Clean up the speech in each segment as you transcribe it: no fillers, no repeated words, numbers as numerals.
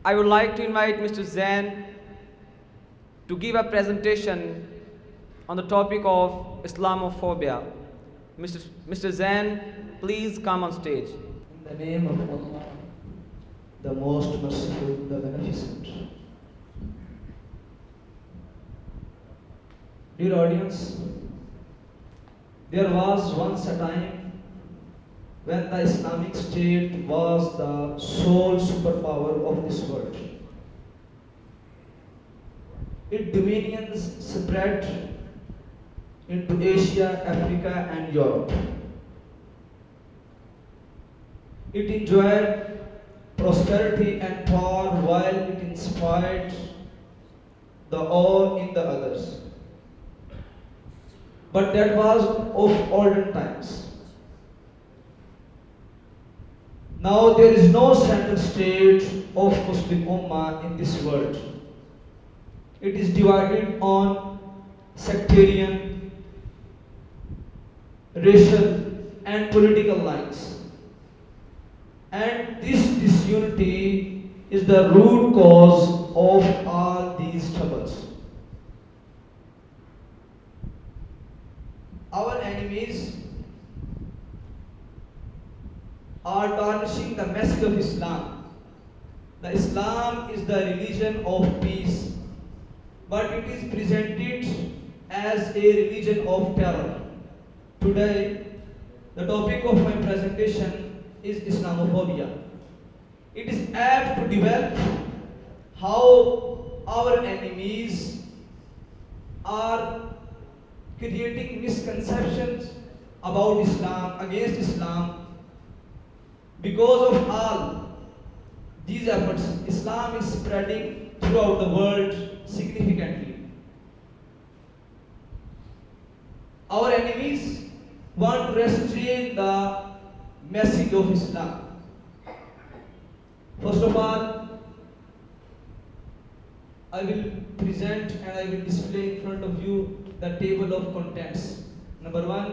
I would like to invite Mr. Zain to give a presentation on the topic of Islamophobia. Mr. Zain, please come on stage. In the name of Allah, the most merciful, the beneficent. Dear audience, there was once a time when the Islamic State was the sole superpower of this world. Its dominions spread into Asia, Africa, and Europe. It enjoyed prosperity and power while it inspired the awe in the others. But that was of olden times. Now there is no central state of Muslim Ummah in this world. It is divided on sectarian, racial, and political lines. And this disunity is the root cause of all these troubles. Our enemies are tarnishing the message of Islam. The Islam is the religion of peace, but it is presented as a religion of terror. Today, the topic of my presentation is Islamophobia. It is apt to develop how our enemies are creating misconceptions about Islam, against Islam. Because of all these efforts, Islam is spreading throughout the world significantly. Our enemies want to restrain the message of Islam. First of all, I will present and I will display in front of you the table of contents. Number 1,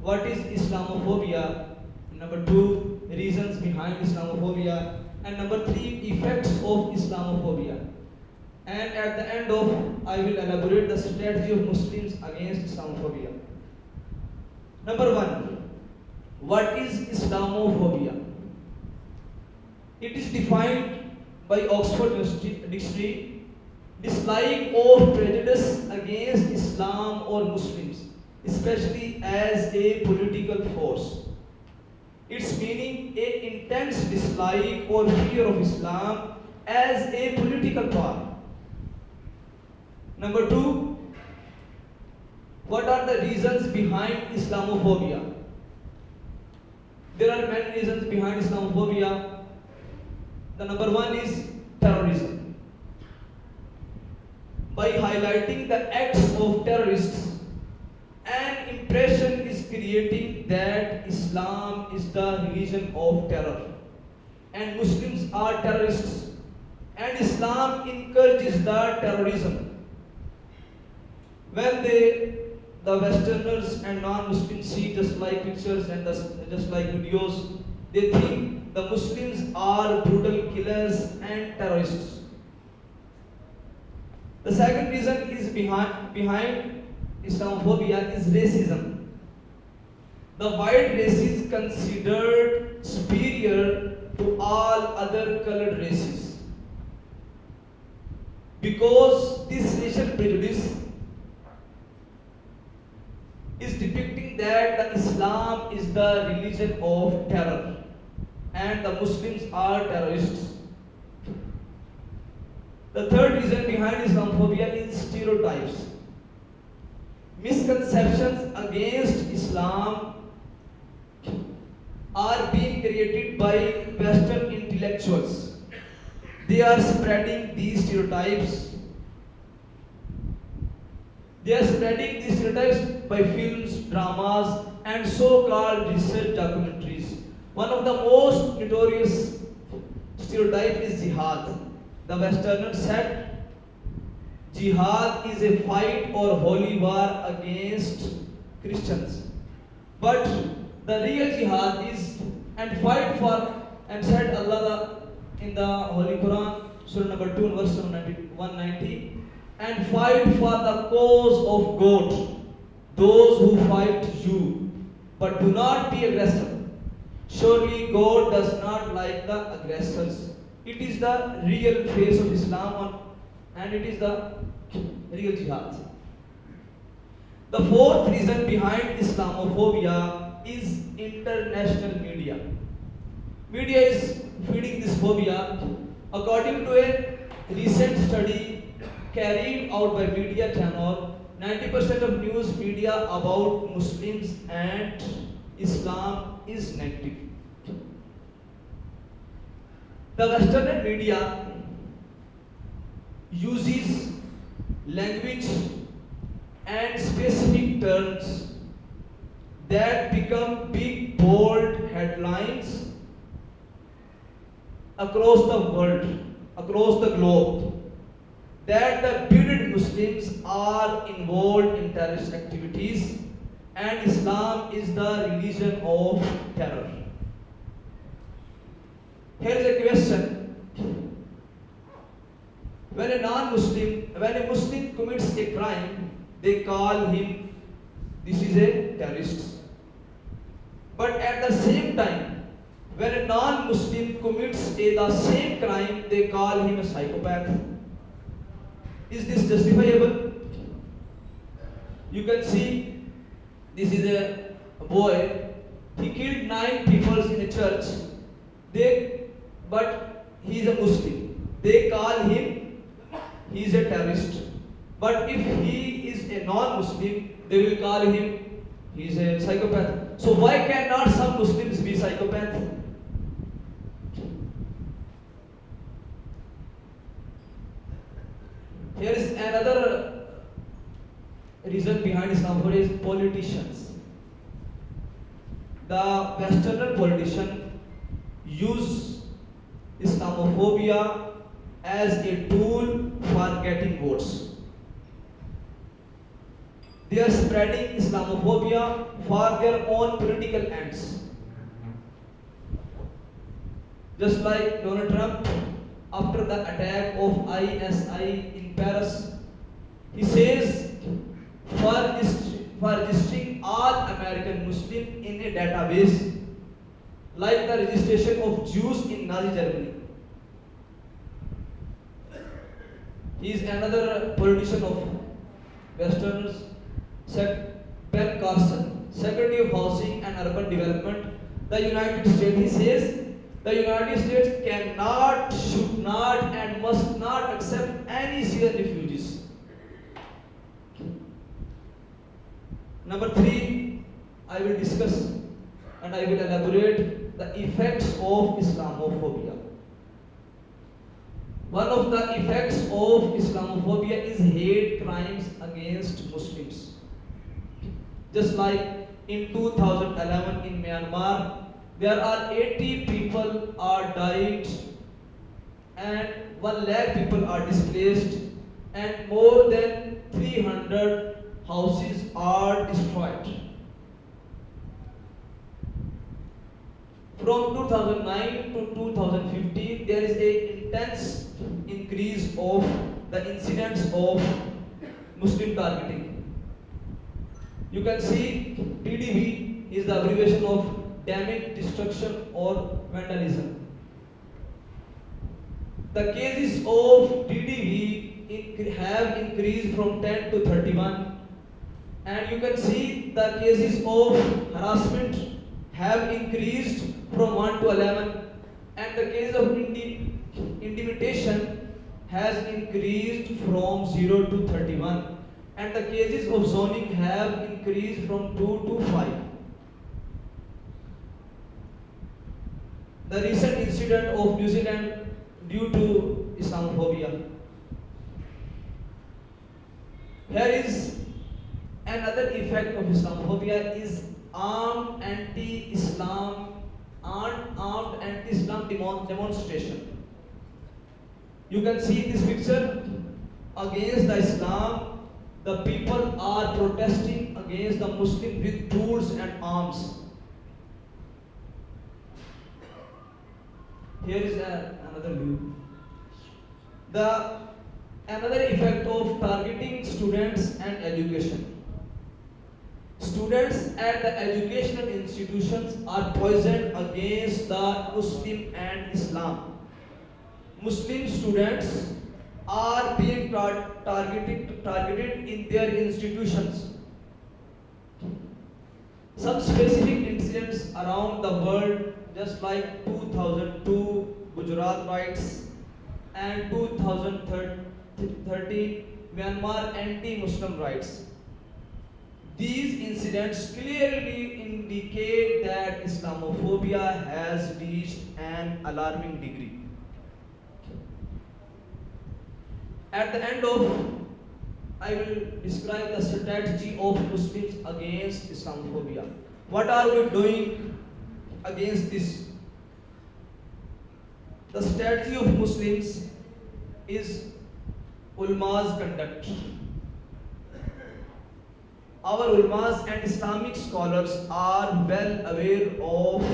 what is Islamophobia? Number 2, reasons behind Islamophobia. And number 3, effects of Islamophobia. And at the end of, I will elaborate the strategy of Muslims against Islamophobia. Number 1, what is Islamophobia? It is defined by Oxford Dictionary: dislike or prejudice against Islam or Muslims, especially as a political force. Its meaning: an intense dislike or fear of Islam as a political power. Number 2, what are the reasons behind Islamophobia? There are many reasons behind Islamophobia. The number 1 is terrorism. By highlighting the acts of terrorists, an impression is creating that Islam is the religion of terror and Muslims are terrorists and Islam encourages the terrorism. When the Westerners and non-Muslims see just like pictures and just like videos, they think the Muslims are brutal killers and terrorists. The second reason is behind Islamophobia is racism. The white race is considered superior to all other colored races. Because this racial prejudice is depicting that the Islam is the religion of terror and the Muslims are terrorists. The third reason behind Islamophobia is stereotypes. Misconceptions against Islam are being created by Western intellectuals. They are spreading these stereotypes. They are spreading these stereotypes by films, dramas, and so-called research documentaries. One of the most notorious stereotype is jihad. The Westerners said jihad is a fight or holy war against Christians. But the real jihad is and fight for, and said Allah in the Holy Quran, Surah number 2 and verse 190. And fight for the cause of God, those who fight you, but do not be aggressive. Surely God does not like the aggressors. It is the real face of Islam and it is the real jihad. The fourth reason behind Islamophobia is international media. Media is feeding this phobia. According to a recent study carried out by Media Channel, 90% of news media about Muslims and Islam is negative. The Western media uses language and specific terms that become big bold headlines across the world, across the globe, that the bearded Muslims are involved in terrorist activities and Islam is the religion of terror. Here is a question. When a Muslim commits a crime, they call him, this is a terrorist. But at the same time, when a non-Muslim commits the same crime, they call him a psychopath. Is this justifiable? You can see, this is a boy. He killed 9 people in a church. But he is a Muslim. They call him, he is a terrorist. But if he is a non-Muslim, they will call him, he is a psychopath. So why cannot some Muslims be psychopaths? Here is another reason behind Islamophobia is politicians. The Western politicians use Islamophobia as a tool for getting votes. They are spreading Islamophobia for their own political ends. Just like Donald Trump, after the attack of ISI in Paris, he says for registering all American Muslims in a database, like the registration of Jews in Nazi Germany. He is another politician of Westerners, Ben Carson, Secretary of Housing and Urban Development, the United States. He says the United States cannot, should not, and must not accept any Syrian refugees. Number 3, I will discuss and I will elaborate the effects of Islamophobia. One of the effects of Islamophobia is hate crimes against Muslims. Just like in 2011 in Myanmar, there are 80 people are died and 1 lakh people are displaced and more than 300 houses are destroyed. From 2009 to 2015, there is an intense increase of the incidents of Muslim targeting. You can see DDV is the abbreviation of damage, destruction or vandalism. The cases of DDV have increased from 10 to 31 and you can see the cases of harassment have increased from 1 to 11 and the case of intimidation has increased from 0 to 31 and the cases of zoning have increased from 2 to 5. The recent incident of New Zealand due to Islamophobia. Here is another effect of Islamophobia is armed anti-Islam demonstration. You can see this picture against the Islam. The people are protesting against the Muslim with tools and arms. Here is another view. The another effect of targeting students and education. Students at the educational institutions are poisoned against the Muslim and Islam. Muslim students are being targeted in their institutions. Some specific incidents around the world, just like 2002 Gujarat riots and 2013 Myanmar anti-Muslim riots. These incidents clearly indicate that Islamophobia has reached an alarming degree. At the end of, I will describe the strategy of Muslims against Islamophobia. What are we doing against this? The strategy of Muslims is ulama's conduct. Our ulamas and Islamic scholars are well aware of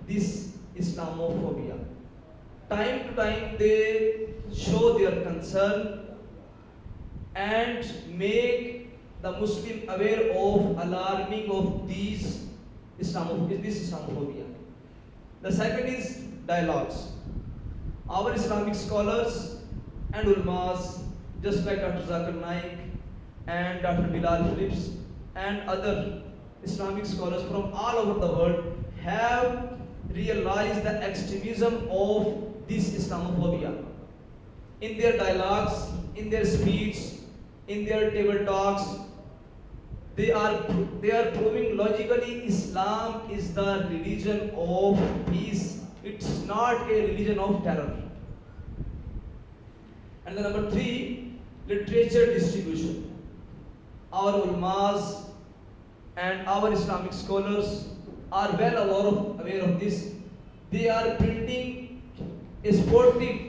this Islamophobia. Time to time they show their concern and make the Muslim aware of alarming of this Islamophobia. The second is dialogues. Our Islamic scholars and ulamas, just like Dr. Zakir Naik and Dr. Bilal Phillips and other Islamic scholars from all over the world, have realized the extremism of this Islamophobia. In their dialogues, in their speech, in their table talks, they are proving logically Islam is the religion of peace. It's not a religion of terror. And the number 3, literature distribution. Our ulamas and our Islamic scholars are well aware of this. They are printing a sportive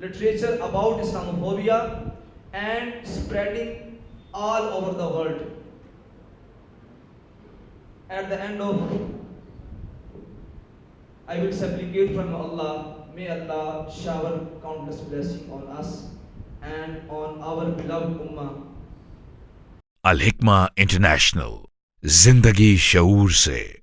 literature about Islamophobia and spreading all over the world. At the end of, I will supplicate from Allah, may Allah shower countless blessings on us and on our beloved Ummah. Al Hikma International, जिंदगी शऊर से।